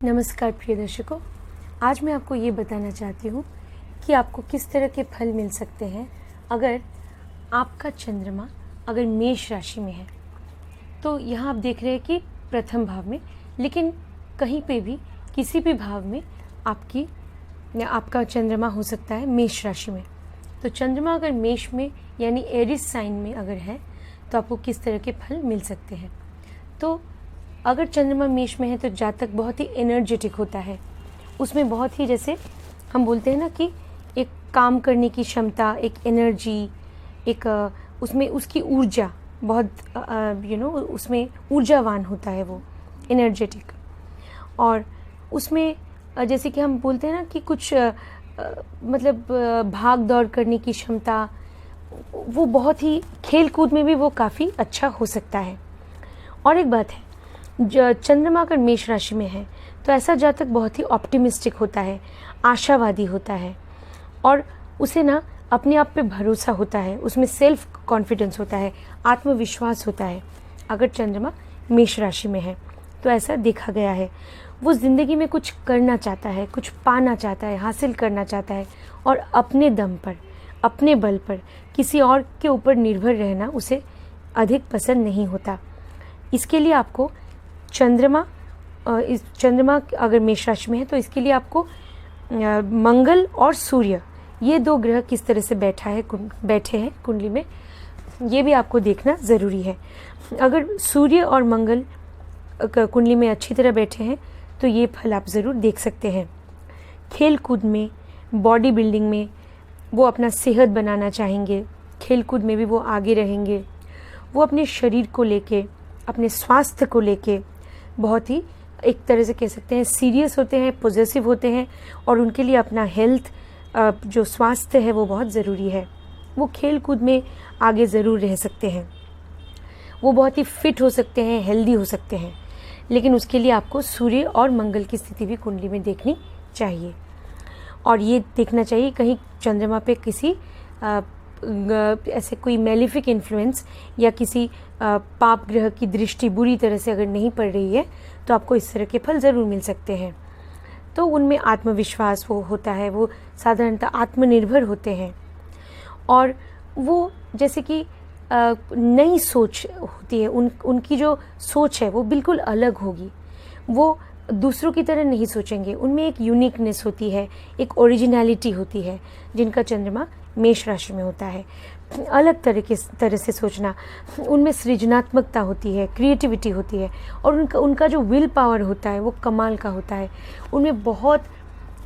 नमस्कार प्रिय दर्शकों, आज मैं आपको ये बताना चाहती हूँ कि आपको किस तरह के फल मिल सकते हैं अगर आपका चंद्रमा अगर मेष राशि में है। तो यहाँ आप देख रहे हैं कि प्रथम भाव में, लेकिन कहीं पे भी किसी भी भाव में आपका चंद्रमा हो सकता है मेष राशि में। तो चंद्रमा अगर मेष में यानी एरिस साइन में अगर है तो आपको किस तरह के फल मिल सकते हैं। तो अगर चंद्रमा मेष में है तो जातक बहुत ही एनर्जेटिक होता है, उसमें बहुत ही, जैसे हम बोलते हैं ना कि एक काम करने की क्षमता, एक एनर्जी, एक उसमें उसकी ऊर्जा बहुत उसमें ऊर्जावान होता है वो, एनर्जेटिक। और उसमें जैसे कि हम बोलते हैं ना कि कुछ मतलब भाग दौड़ करने की क्षमता, वो बहुत ही, खेल कूद में भी वो काफ़ी अच्छा हो सकता है। और एक बात है, चंद्रमा अगर मेष राशि में है तो ऐसा जातक बहुत ही ऑप्टिमिस्टिक होता है, आशावादी होता है, और उसे ना अपने आप पे भरोसा होता है, उसमें सेल्फ कॉन्फिडेंस होता है, आत्मविश्वास होता है। अगर चंद्रमा मेष राशि में है तो ऐसा देखा गया है, वो ज़िंदगी में कुछ करना चाहता है, कुछ पाना चाहता है, हासिल करना चाहता है, और अपने दम पर, अपने बल पर, किसी और के ऊपर निर्भर रहना उसे अधिक पसंद नहीं होता। इसके लिए आपको चंद्रमा अगर मेष राशि में है तो इसके लिए आपको मंगल और सूर्य, ये दो ग्रह किस तरह से बैठे हैं कुंडली में, ये भी आपको देखना ज़रूरी है। अगर सूर्य और मंगल कुंडली में अच्छी तरह बैठे हैं तो ये फल आप ज़रूर देख सकते हैं। खेल कूद में, बॉडी बिल्डिंग में वो अपना सेहत बनाना चाहेंगे, खेल कूद में भी वो आगे रहेंगे। वो अपने शरीर को लेके, अपने स्वास्थ्य को लेके बहुत ही, एक तरह से कह सकते हैं, सीरियस होते हैं, पॉजिटिव होते हैं, और उनके लिए अपना हेल्थ, जो स्वास्थ्य है वो बहुत ज़रूरी है। वो खेल कूद में आगे ज़रूर रह सकते हैं, वो बहुत ही फिट हो सकते हैं, हेल्दी हो सकते हैं, लेकिन उसके लिए आपको सूर्य और मंगल की स्थिति भी कुंडली में देखनी चाहिए। और ये देखना चाहिए कहीं चंद्रमा पे किसी ऐसे कोई मेलिफिक इन्फ्लुएंस या किसी पाप ग्रह की दृष्टि बुरी तरह से अगर नहीं पड़ रही है तो आपको इस तरह के फल ज़रूर मिल सकते हैं। तो उनमें आत्मविश्वास वो होता है, वो साधारणतः आत्मनिर्भर होते हैं, और वो जैसे कि नई सोच होती है, उनकी जो सोच है वो बिल्कुल अलग होगी। वो दूसरों की तरह नहीं सोचेंगे, उनमें एक यूनिकनेस होती है, एक ओरिजिनलिटी होती है, जिनका चंद्रमा मेष राशि में होता है। अलग तरह से सोचना, उनमें सृजनात्मकता होती है, क्रिएटिविटी होती है, और उनका जो विल पावर होता है वो कमाल का होता है। उनमें बहुत,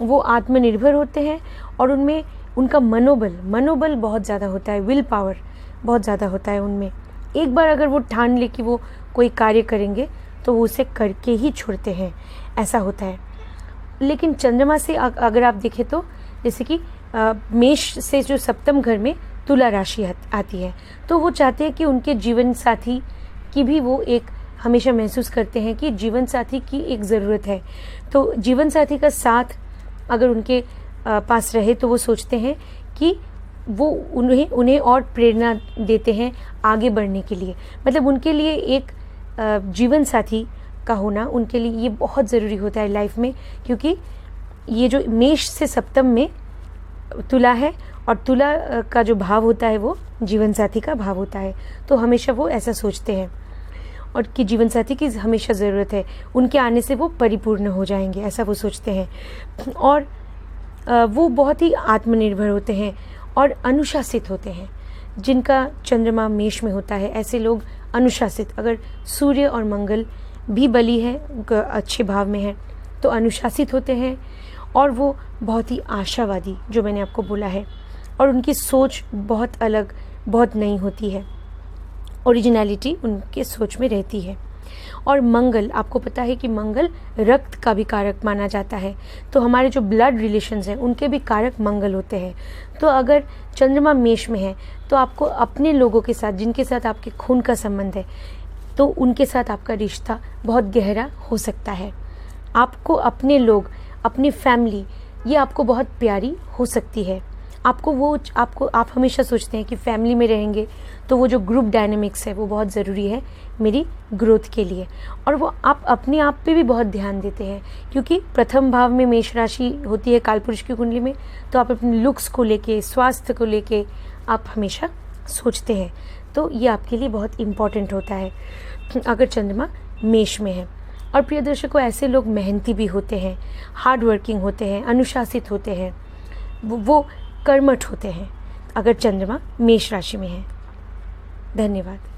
वो आत्मनिर्भर होते हैं, और उनमें उनका मनोबल बहुत ज़्यादा होता है, विल पावर बहुत ज़्यादा होता है उनमें। एक बार अगर वो ठान ले कि वो कोई कार्य करेंगे तो वो उसे करके ही छोड़ते हैं, ऐसा होता है। लेकिन चंद्रमा से अगर आप देखें तो जैसे कि मेष से जो सप्तम घर में तुला राशि आती है, तो वो चाहते हैं कि उनके जीवन साथी की भी वो एक हमेशा महसूस करते हैं कि जीवन साथी की एक ज़रूरत है। तो जीवन साथी का साथ अगर उनके पास रहे तो वो सोचते हैं कि वो उन्हें और प्रेरणा देते हैं आगे बढ़ने के लिए। मतलब उनके लिए एक जीवन साथी का होना उनके लिए ये बहुत ज़रूरी होता है लाइफ में, क्योंकि ये जो मेष से सप्तम में तुला है, और तुला का जो भाव होता है वो जीवन साथी का भाव होता है। तो हमेशा वो ऐसा सोचते हैं, और कि जीवन साथी की हमेशा ज़रूरत है, उनके आने से वो परिपूर्ण हो जाएंगे, ऐसा वो सोचते हैं। और वो बहुत ही आत्मनिर्भर होते हैं और अनुशासित होते हैं। जिनका चंद्रमा मेष में होता है ऐसे लोग अनुशासित, अगर सूर्य और मंगल भी बली है, अच्छे भाव में है, तो अनुशासित होते हैं, और वो बहुत ही आशावादी, जो मैंने आपको बोला है, और उनकी सोच बहुत अलग, बहुत नई होती है, ओरिजिनलिटी उनके सोच में रहती है। और मंगल, आपको पता है कि मंगल रक्त का भी कारक माना जाता है, तो हमारे जो ब्लड रिलेशंस हैं उनके भी कारक मंगल होते हैं। तो अगर चंद्रमा मेष में है तो आपको अपने लोगों के साथ, जिनके साथ आपके खून का संबंध है, तो उनके साथ आपका रिश्ता बहुत गहरा हो सकता है। आपको अपने लोग, अपनी फैमिली, ये आपको बहुत प्यारी हो सकती है। आप हमेशा सोचते हैं कि फैमिली में रहेंगे तो वो जो ग्रुप डायनेमिक्स है वो बहुत ज़रूरी है मेरी ग्रोथ के लिए, और वो आप अपने आप पे भी बहुत ध्यान देते हैं, क्योंकि प्रथम भाव में मेष राशि होती है कालपुरुष की कुंडली में, तो आप अपने लुक्स को लेके, स्वास्थ्य को लेके आप हमेशा सोचते हैं, तो ये आपके लिए बहुत इम्पॉर्टेंट होता है अगर चंद्रमा मेष में है। और प्रिय दर्शकों, ऐसे लोग मेहनती भी होते हैं, हार्ड वर्किंग होते हैं, अनुशासित होते हैं, वो कर्मठ होते हैं अगर चंद्रमा मेष राशि में है। धन्यवाद।